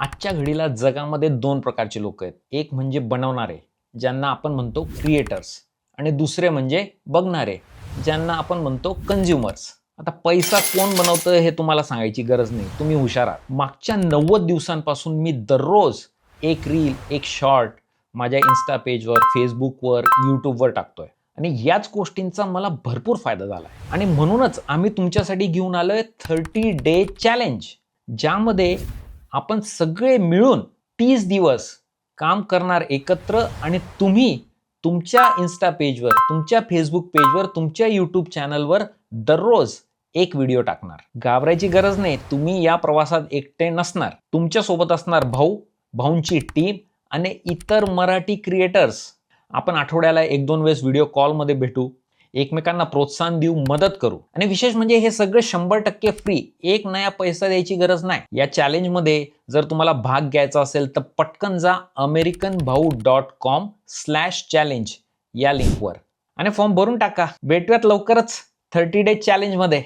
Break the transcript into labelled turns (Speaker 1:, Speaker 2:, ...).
Speaker 1: आजच्या घडीला जगामध्ये दोन प्रकारचे लोक आहेत. एक म्हणजे बनवणारे, ज्यांना आपण म्हणतो क्रिएटर्स, आणि दुसरे म्हणजे बघणारे, ज्यांना आपण म्हणतो कंझ्युमर्स. आता पैसा कोण बनवतं हे तुम्हाला सांगायची गरज नाही, तुम्ही हुशार आहात. मागच्या 90 दिवसांपासून मी दररोज एक रील, एक शॉर्ट माझ्या इन्स्टा पेजवर, फेसबुकवर, यूट्यूबवर टाकतोय आणि याच गोष्टींचा मला भरपूर फायदा झाला. आणि म्हणूनच आम्ही तुमच्यासाठी घेऊन आलोय 30 डे चॅलेंज, ज्यामध्ये आपण सगळे मिळून 30 दिवस काम करणार एकत्र, आणि तुम्ही तुमच्या इन्स्टा पेजवर, तुमच्या फेसबुक पेजवर, तुमच्या यूट्यूब चॅनलवर दररोज एक व्हिडिओ टाकणार. घाबरायची गरज नाही, तुम्ही या प्रवासात एकटे नसणार. तुमच्या सोबत असणार भाऊ, भाऊंची टीम आणि इतर मराठी क्रिएटर्स. आपण आठवड्याला 1-2 वेळेस व्हिडिओ कॉलमध्ये भेटू, एकमेकांना प्रोत्साहन देऊ, मदत करू. आणि विशेष म्हणजे हे सगळं 100% फ्री, एक नया पैसा द्यायची गरज नाही. या चॅलेंजमध्ये जर तुम्हाला भाग घ्यायचा असेल तर पटकन जा americanbhau.com/challenge या लिंकवर आणि फॉर्म भरून टाका. भेटूयात लवकरच 30 डे चॅलेंजमध्ये.